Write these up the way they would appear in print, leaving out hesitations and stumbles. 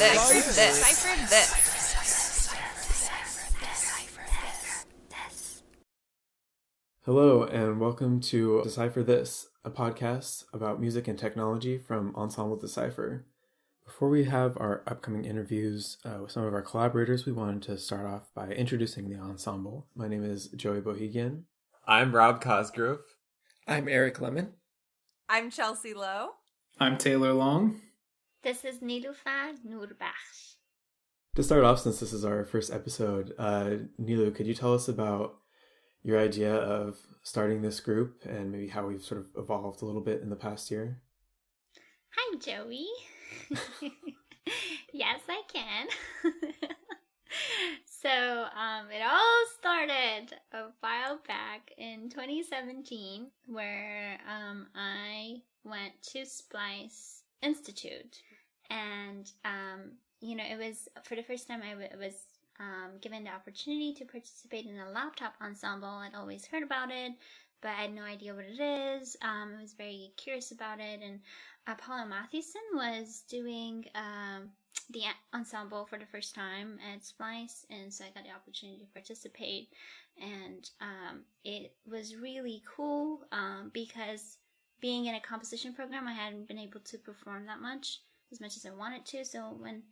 this. Decipher this. Hello, and welcome to Decipher This, a podcast about music and technology from Ensemble Decipher. Before we have our upcoming interviews with some of our collaborators, we wanted to start off by introducing the ensemble. My name is Joey Bohigian. I'm Rob Cosgrove. I'm Eric Lemmon. I'm Chelsea Loew. I'm Taylor Long. This is Niloufar, Nourbakhsh. To start off, since this is our first episode, Nilu, could you tell us about your idea of starting this group and maybe how we've sort of evolved a little bit in the past year? Hi, Joey. Yes, I can. So, it all started a while back in 2017 where I went to Splice Institute. And, it was, for the first time I was given the opportunity to participate in a laptop ensemble. I'd always heard about it, but I had no idea what it is. I was very curious about it, and Paula Mathewson was doing the ensemble for the first time at Splice, and so I got the opportunity to participate, and it was really cool because being in a composition program, I hadn't been able to perform that much as I wanted to. So when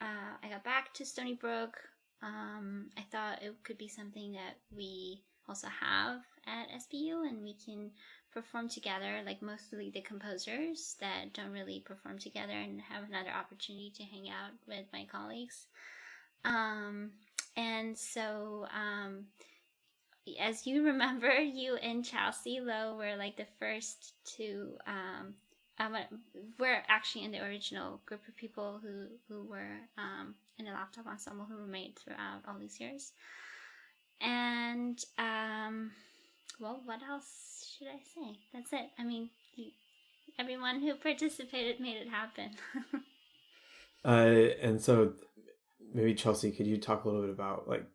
I got back to Stony Brook, I thought it could be something that we also have at SBU, and we can perform together, like mostly the composers that don't really perform together, and have another opportunity to hang out with my colleagues. And so, as you remember, you and Chelsea Loew were like the first to, we're actually in the original group of people who were in the laptop ensemble who remained throughout all these years. And, well, what else should I say? That's it. I mean, everyone who participated made it happen. And so maybe Chelsea, could you talk a little bit about like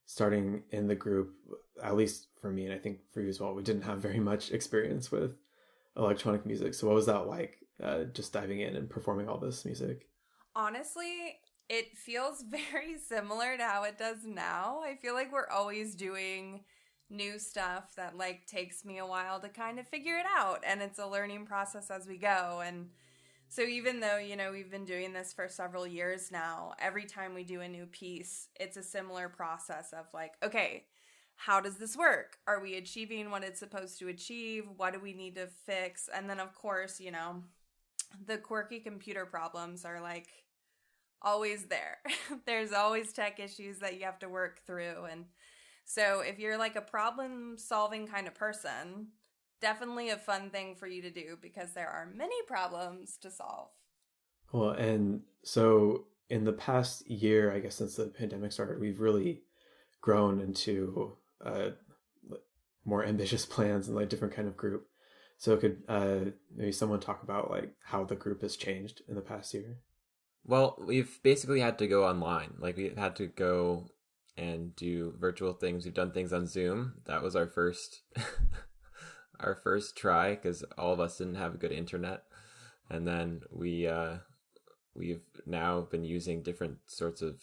starting in the group? At least for me, and I think for you as well, we didn't have very much experience with electronic music. So what was that like, just diving in and performing all this music? Honestly, it feels very similar to how it does now. I feel like we're always doing new stuff that like takes me a while to kind of figure it out, and it's a learning process as we go. And so even though, we've been doing this for several years now, every time we do a new piece, it's a similar process of like, okay, how does this work? Are we achieving what it's supposed to achieve? What do we need to fix? And then of course, the quirky computer problems are like always there. There's always tech issues that you have to work through. And so if you're like a problem solving kind of person, definitely a fun thing for you to do because there are many problems to solve. Well, and so in the past year, I guess since the pandemic started, we've really grown into more ambitious plans and like different kind of group. So could maybe someone talk about like how the group has changed in the past year? Well, we've basically had to go online. Like we had to go and do virtual things. We've done things on Zoom. That was our first our first try because all of us didn't have a good internet. And then we've now been using different sorts of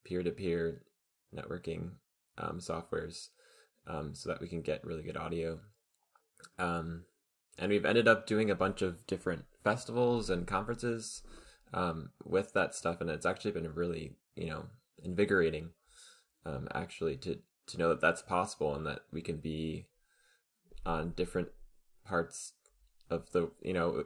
peer-to-peer networking softwares so that we can get really good audio. And we've ended up doing a bunch of different festivals and conferences with that stuff, and it's actually been really, invigorating, actually, to know that that's possible and that we can be on different parts of the,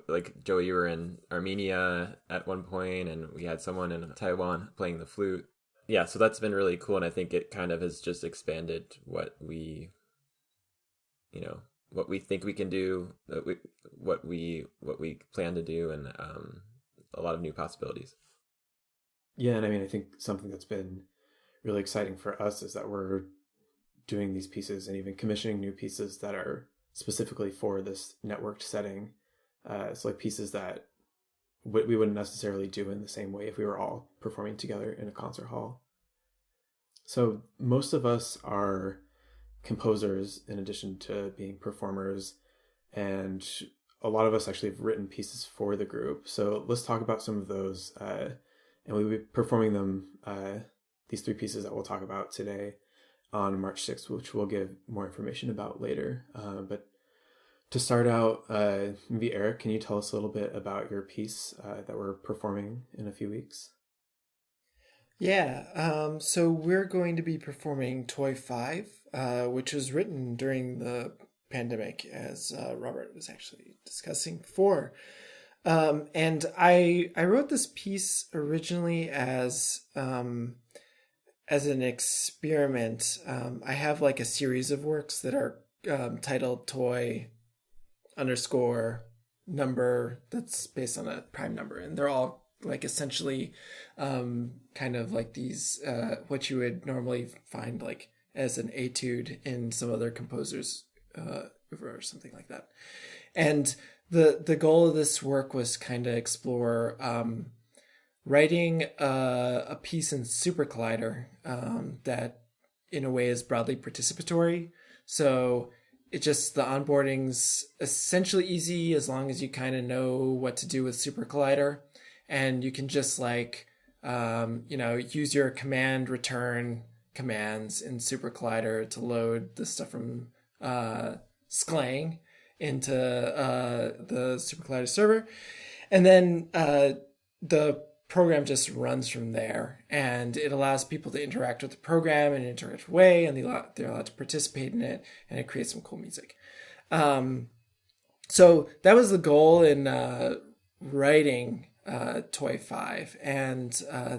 like Joey, you were in Armenia at one point, and we had someone in Taiwan playing the flute. Yeah, so that's been really cool, and I think it kind of has just expanded what we think we can do, what we plan to do, and a lot of new possibilities. Yeah, and I mean, I think something that's been really exciting for us is that we're doing these pieces and even commissioning new pieces that are specifically for this networked setting. It's like pieces that we wouldn't necessarily do in the same way if we were all performing together in a concert hall. So most of us are composers in addition to being performers, and a lot of us actually have written pieces for the group. So let's talk about some of those. and we'll be performing them, these 3 pieces that we'll talk about today, on March 6th, which we'll give more information about later. But to start out, maybe Eric, can you tell us a little bit about your piece that we're performing in a few weeks? Yeah, so we're going to be performing Toy 5, which was written during the pandemic, as Robert was actually discussing before. And I wrote this piece originally as an experiment. I have like a series of works that are titled Toy _number that's based on a prime number, and they're all like essentially kind of like these what you would normally find like as an etude in some other composers or something like that. And the goal of this work was kind of explore writing a piece in Super Collider that in a way is broadly participatory. So it just, the onboarding's essentially easy as long as you kind of know what to do with Super Collider. And you can just like, use your command return commands in Super Collider to load the stuff from Sklang into the Super Collider server. And then the program just runs from there, and it allows people to interact with the program in an interactive way, and they're allowed to participate in it, and it creates some cool music. So that was the goal in writing Toy 5. And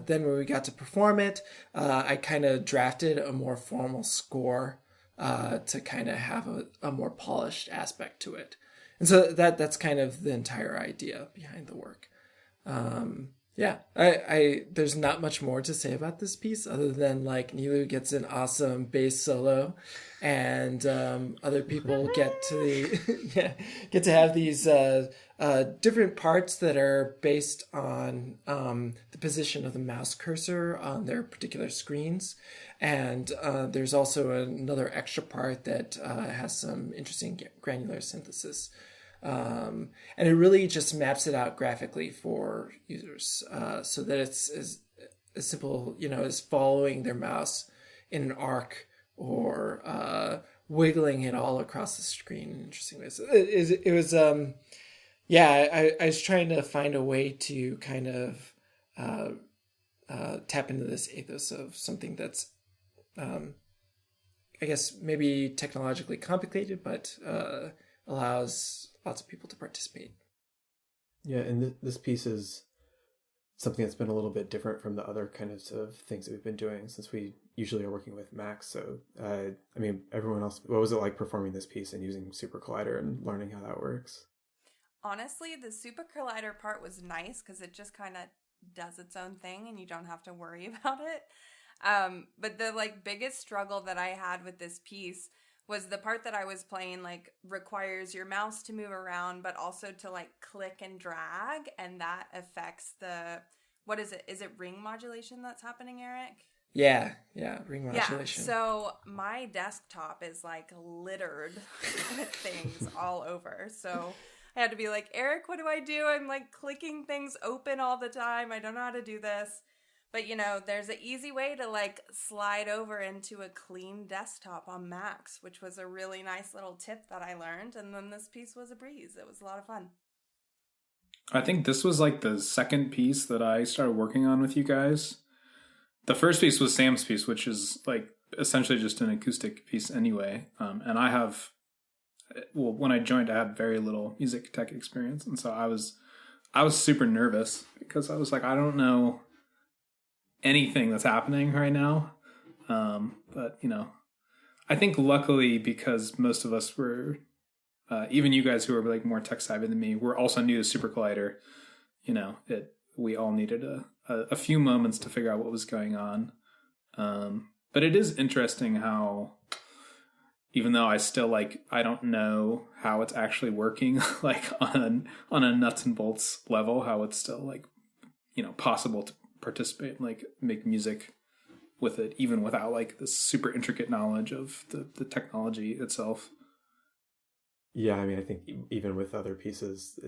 then when we got to perform it, I kind of drafted a more formal score to kind of have a more polished aspect to it. And so that's kind of the entire idea behind the work. Yeah, I there's not much more to say about this piece other than like Niloufar gets an awesome bass solo, and other people get to have these different parts that are based on the position of the mouse cursor on their particular screens, and there's also another extra part that has some interesting granular synthesis. And it really just maps it out graphically for users, so that it's as simple, as following their mouse in an arc or wiggling it all across the screen in interesting ways. It was, I was trying to find a way to kind of tap into this ethos of something that's, I guess, maybe technologically complicated, but allows lots of people to participate. Yeah, and this piece is something that's been a little bit different from the other kinds of things that we've been doing, since we usually are working with Macs. So, everyone else, what was it like performing this piece and using Super Collider and learning how that works? Honestly, the Super Collider part was nice because it just kind of does its own thing and you don't have to worry about it. But the biggest struggle that I had with this piece was the part that I was playing requires your mouse to move around, but also to click and drag, and that affects what is it? Is it ring modulation that's happening, Eric? Yeah, ring modulation. Yeah, so my desktop is littered with things all over. So I had to be like, Eric, what do I do? I'm clicking things open all the time. I don't know how to do this. But, there's an easy way to, slide over into a clean desktop on Macs, which was a really nice little tip that I learned. And then this piece was a breeze. It was a lot of fun. I think this was, the second piece that I started working on with you guys. The first piece was Sam's piece, which is, essentially just an acoustic piece anyway. And I have, when I joined, I had very little music tech experience. And so I was super nervous because I was like, I don't know anything that's happening right now, but I think luckily, because most of us were even you guys who are more tech savvy than me, were also new to Super Collider. We all needed a few moments to figure out what was going on, but it is interesting how, even though I still I don't know how it's actually working on a nuts and bolts level, how it's still possible to participate and make music with it, even without this super intricate knowledge of the technology itself. Yeah, I think even with other pieces,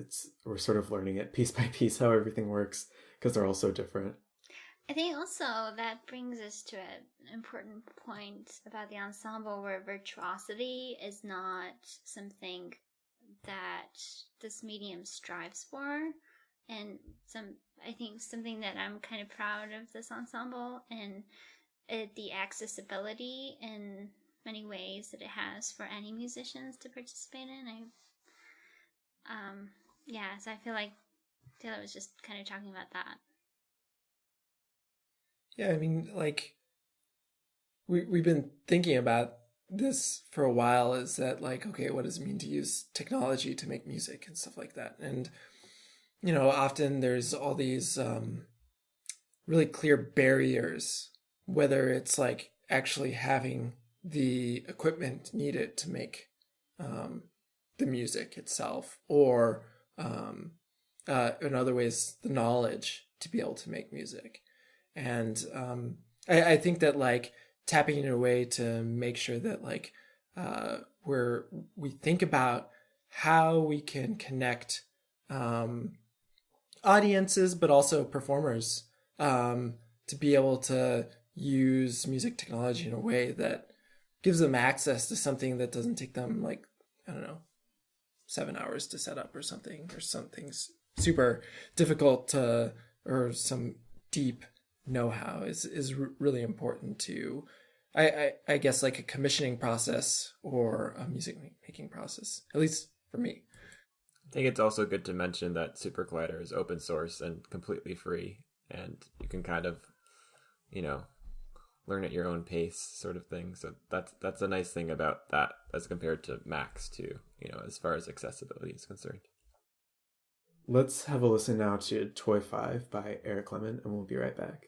we're sort of learning it piece by piece how everything works, because they're all so different. I think also that brings us to an important point about the ensemble, where virtuosity is not something that this medium strives for, and I think something that I'm kind of proud of this ensemble, and the accessibility in many ways that it has for any musicians to participate in. So I feel like Taylor was just kind of talking about that. Yeah, I mean, like, we've been thinking about this for a while, is that, like, okay, what does it mean to use technology to make music and stuff like that? And, you know, often there's all these really clear barriers, whether it's like actually having the equipment needed to make the music itself, or in other ways, the knowledge to be able to make music. And I think that, like, tapping in a way to make sure that, like, we think about how we can connect audiences, but also performers, to be able to use music technology in a way that gives them access to something that doesn't take them, like, I don't know, 7 hours to set up or something super difficult or some deep know-how is really important to, I guess, like a commissioning process or a music making process, at least for me. I think it's also good to mention that Super Collider is open source and completely free, and you can kind of, you know, learn at your own pace, sort of thing. So that's a nice thing about that as compared to Max too, you know, as far as accessibility is concerned. Let's have a listen now to Toy 5 by Eric Lemmon, and we'll be right back.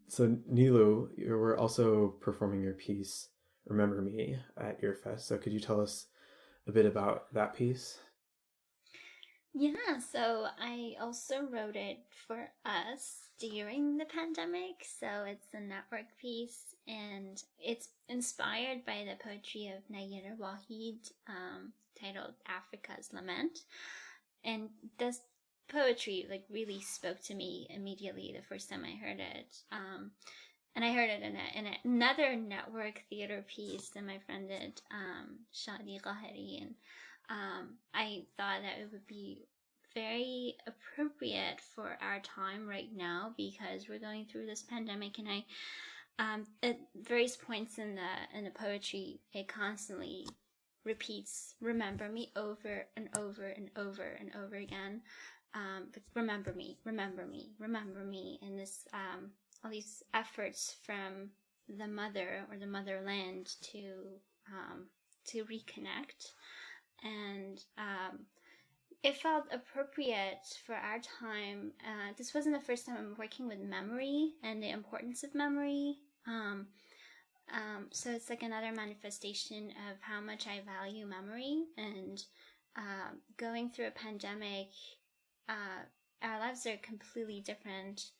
So Nilu, you were also performing your piece, Remember Me, at Earfest. So could you tell us a bit about that piece? Yeah, so I also wrote it for us during the pandemic. So it's a network piece, and it's inspired by the poetry of Nourbakhsh, titled Africa's Lament. And this poetry, like, really spoke to me immediately the first time I heard it. And I heard it in another network theater piece that my friend did, Shadi Qahari, and I thought that it would be very appropriate for our time right now, because we're going through this pandemic, and at various points in the poetry, it constantly repeats "Remember me" over and over and over and over again. But remember me, remember me, remember me, and this all these efforts from the mother or the motherland to reconnect. And it felt appropriate for our time. This wasn't the first time I'm working with memory and the importance of memory. So it's like another manifestation of how much I value memory. And going through a pandemic, our lives are completely different,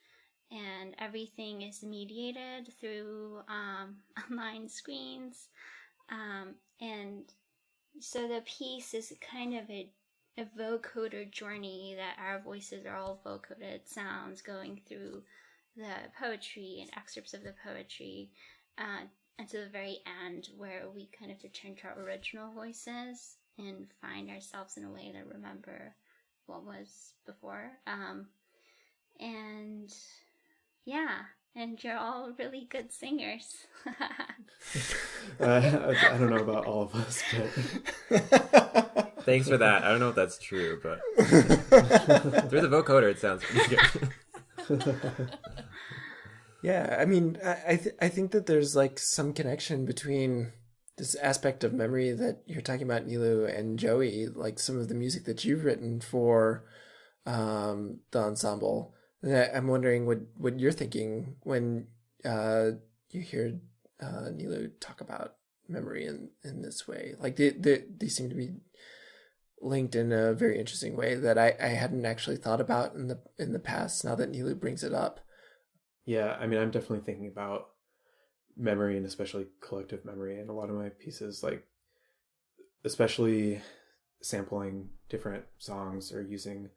and everything is mediated through online screens. And so the piece is kind of a vocoder journey, that our voices are all vocoded sounds going through the poetry and excerpts of the poetry, and to the very end where we kind of return to our original voices and find ourselves in a way to remember what was before. And yeah, and you're all really good singers. I don't know about all of us, but Thanks for that. I don't know if that's true, but through the vocoder, it sounds pretty good. Yeah, I mean, I think that there's like some connection between this aspect of memory that you're talking about, Nilu and Joey, like some of the music that you've written for the ensemble. And I'm wondering what you're thinking when you hear Nilu talk about memory in this way. Like they seem to be linked in a very interesting way that I hadn't actually thought about in the past. Now that Nilu brings it up. yeah, I mean, I'm definitely thinking about memory, and especially collective memory, and a lot of my pieces, like especially sampling different songs or using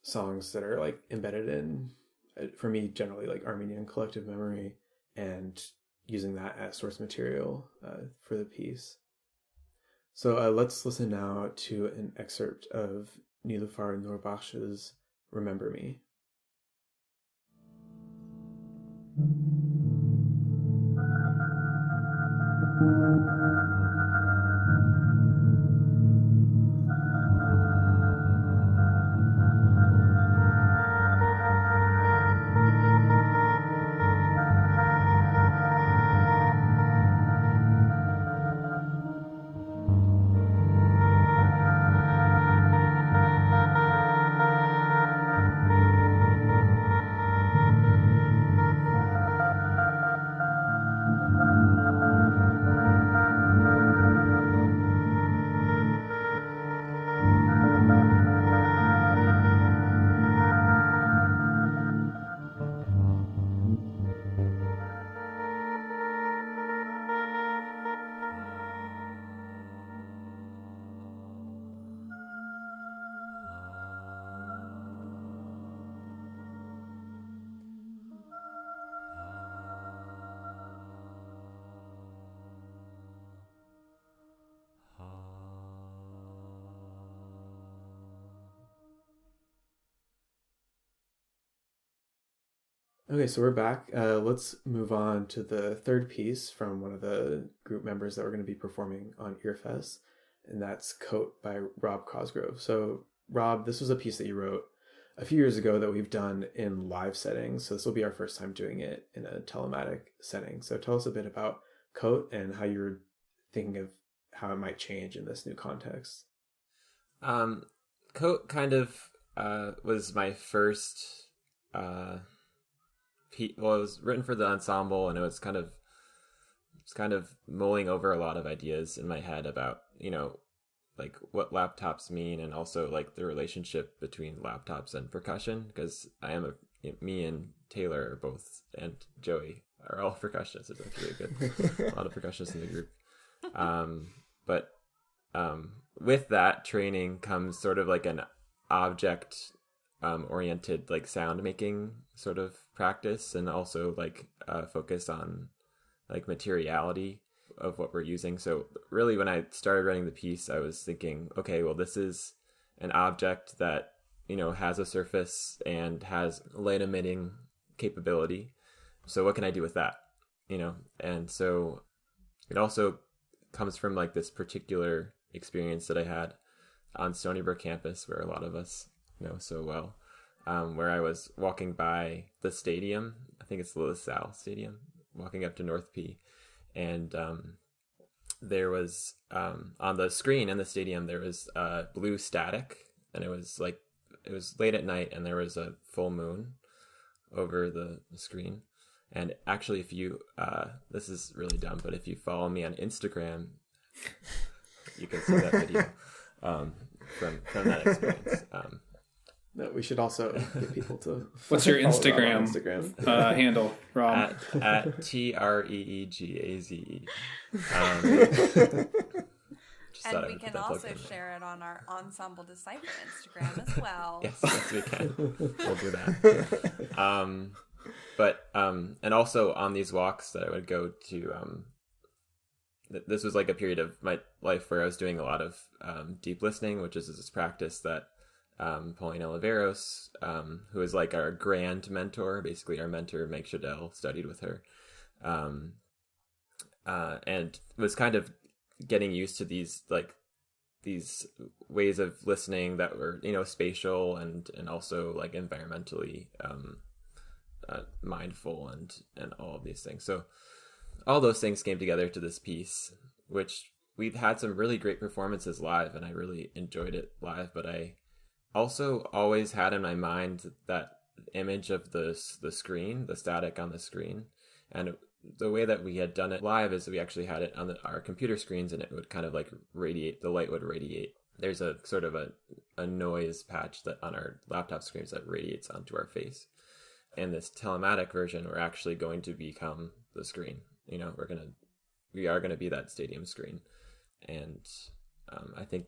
songs that are like embedded in, for me, generally like Armenian collective memory, and using that as source material for the piece. So let's listen now to an excerpt of Niloufar Nourbakhsh's Remember Me. Okay, so we're back. Let's move on to the third piece from one of the group members that we're going to be performing on Earfest, and that's Coat by Rob Cosgrove. So, Rob, this was a piece that you wrote a few years ago that we've done in live settings, so this will be our first time doing it in a telematic setting. So tell us a bit about Coat and how you're thinking of how it might change in this new context. Coat kind of was my first... it was written for the ensemble, and it was kind of mulling over a lot of ideas in my head about, like what laptops mean, and also like the relationship between laptops and percussion, because me and Taylor are both, and Joey are all percussionists. It's actually a lot of percussionists in the group. But with that training comes sort of like an object oriented like sound making sort of practice, and also like focus on like materiality of what we're using. So really, when I started writing the piece, I was thinking, okay, well, this is an object that has a surface and has light emitting capability. So what can I do with that? And so it also comes from like this particular experience that I had on Stony Brook campus, where a lot of us know so well, where I was walking by the stadium. I think it's the LaSalle Stadium, walking up to North P, and there was on the screen in the stadium there was blue static, and it was late at night, and there was a full moon over the screen. And actually, if you this is really dumb, but if you follow me on Instagram, you can see that video from that experience. No, we should also get people to. What's your follow Instagram, handle, Rob? At TREEGAZE. And we can also share it on our Ensemble Decipher Instagram as well. Yes, we can. We'll do that. But and also on these walks that I would go to, this was like a period of my life where I was doing a lot of deep listening, which is this practice that Paulina Oliveros, who is like our grand mentor, basically our mentor, Meg Shadell, studied with her, and was kind of getting used to these ways of listening that were, spatial and also like environmentally mindful and all of these things. So all those things came together to this piece, which we've had some really great performances live, and I really enjoyed it live. But I also always had in my mind that image of the screen, the static on the screen. And the way that we had done it live is we actually had it on our computer screens, and it would kind of like radiate, the light would radiate. There's a sort of a noise patch that on our laptop screens that radiates onto our face. In this telematic version, we're actually going to become the screen. We are going to be that stadium screen. And I think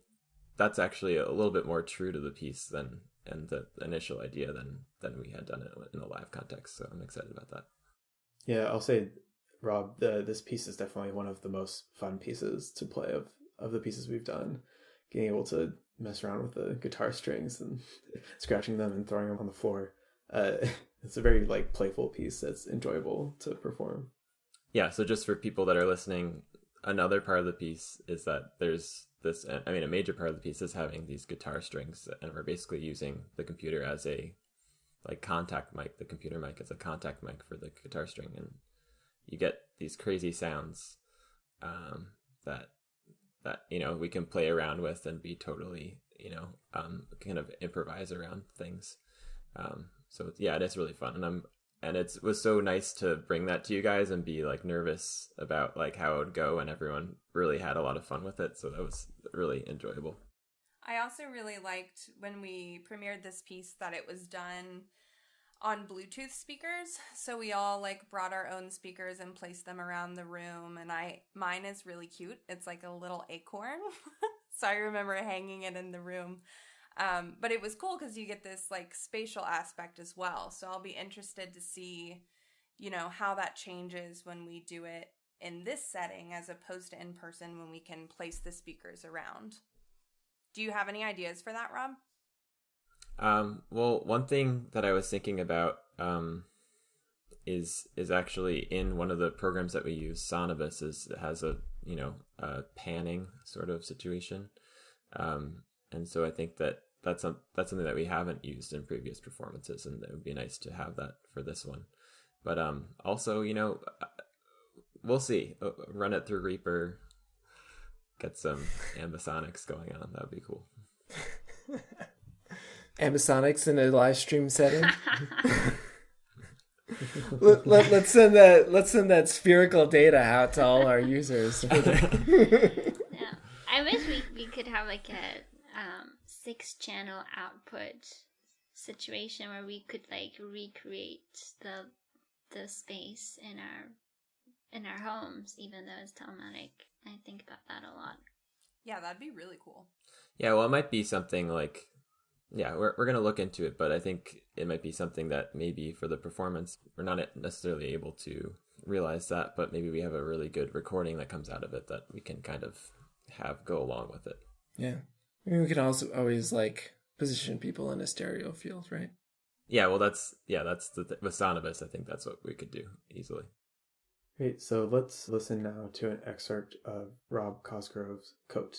that's actually a little bit more true to the piece and the initial idea than we had done it in a live context. So I'm excited about that. Yeah, I'll say, Rob, this piece is definitely one of the most fun pieces to play of the pieces we've done. Being able to mess around with the guitar strings and scratching them and throwing them on the floor. It's a very like playful piece that's enjoyable to perform. Yeah, so just for people that are listening, another part of the piece is that there's this, a major part of the piece is having these guitar strings, and we're basically using the computer as a like contact mic, the computer mic as a contact mic for the guitar string, and you get these crazy sounds that we can play around with and be totally kind of improvise around things. So yeah, it is really fun, and it was so nice to bring that to you guys and be like nervous about like how it would go, and everyone really had a lot of fun with it, so that was really enjoyable. I also really liked when we premiered this piece that it was done on Bluetooth speakers. So we all like brought our own speakers and placed them around the room. And mine is really cute. It's like a little acorn. So I remember hanging it in the room. But it was cool because you get this like spatial aspect as well. So I'll be interested to see, how that changes when we do it in this setting as opposed to in person when we can place the speakers around. Do you have any ideas for that, Rob? Well, one thing that I was thinking about is actually in one of the programs that we use, Sonobus, it has a panning sort of situation, and so I think that's something that we haven't used in previous performances, and it would be nice to have that for this one. But also, we'll see. Run it through Reaper. Get some ambisonics going on. That would be cool. Ambisonics in a live stream setting. Let's send that spherical data out to all our users. Yeah, I wish we could have like a 6-channel output situation where we could like recreate the space in our homes, even though it's telematic. I think about that a lot. Yeah, that'd be really cool. Yeah, well, it might be something like, we're going to look into it, but I think it might be something that maybe for the performance, we're not necessarily able to realize that, but maybe we have a really good recording that comes out of it that we can kind of have go along with it. Yeah. I mean, we can also always like position people in a stereo field, right? Yeah, well, that's with Sonobus, I think that's what we could do easily. Great, so let's listen now to an excerpt of Rob Cosgrove's Coat.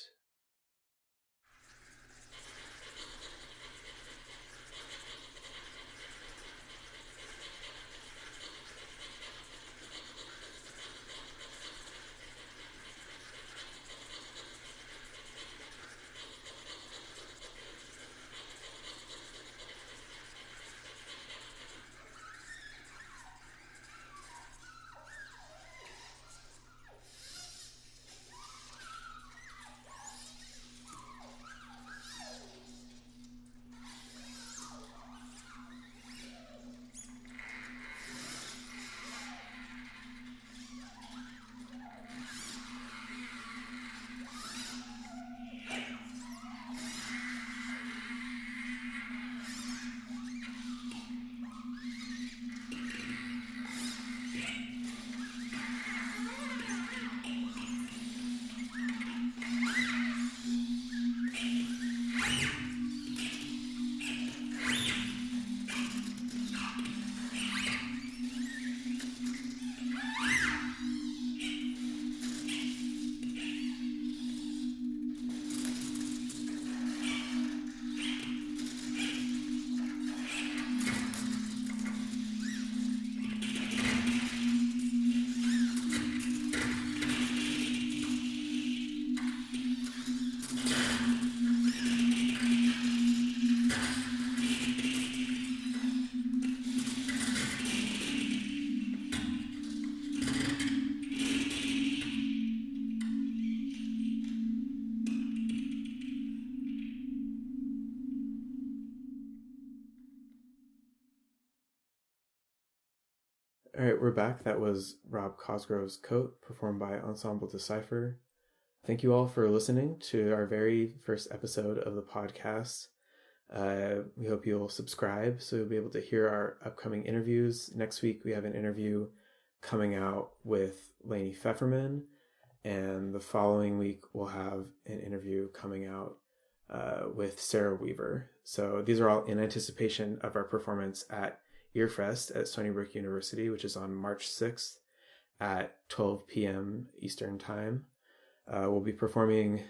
All right, we're back. That was Rob Cosgrove's Coat, performed by Ensemble Decipher. Thank you all for listening to our very first episode of the podcast. We hope you'll subscribe so you'll be able to hear our upcoming interviews. Next week, we have an interview coming out with Lainey Pfefferman, and the following week, we'll have an interview coming out with Sarah Weaver. So these are all in anticipation of our performance at Earfest at Stony Brook University, which is on March 6th at 12 p.m. Eastern Time. We'll be performing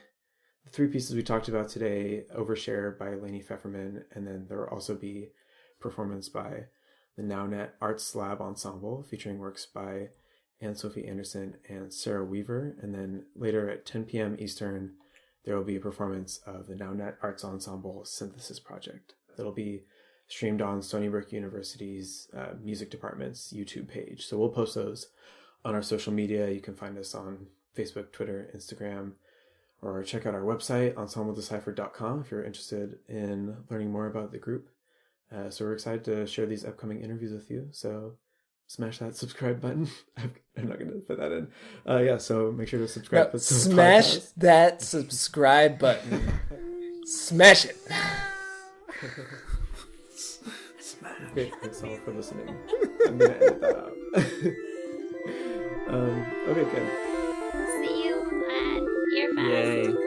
the 3 pieces we talked about today, Overshare by Lainey Pfefferman, and then there will also be performance by the NowNet Arts Lab Ensemble, featuring works by Anne-Sophie Anderson and Sarah Weaver. And then later at 10 p.m. Eastern, there will be a performance of the NowNet Arts Ensemble Synthesis Project. That'll be streamed on Stony Brook University's music department's YouTube page. So we'll post those on our social media. You can find us on Facebook, Twitter, Instagram, or check out our website, ensembledecipher.com, if you're interested in learning more about the group. So we're excited to share these upcoming interviews with you. So smash that subscribe button. I'm not going to put that in. So make sure to subscribe. No, smash that subscribe button. Smash it. Okay, thanks all for listening. I'm going to edit that out. Okay, good. See you at Earfest. Yay.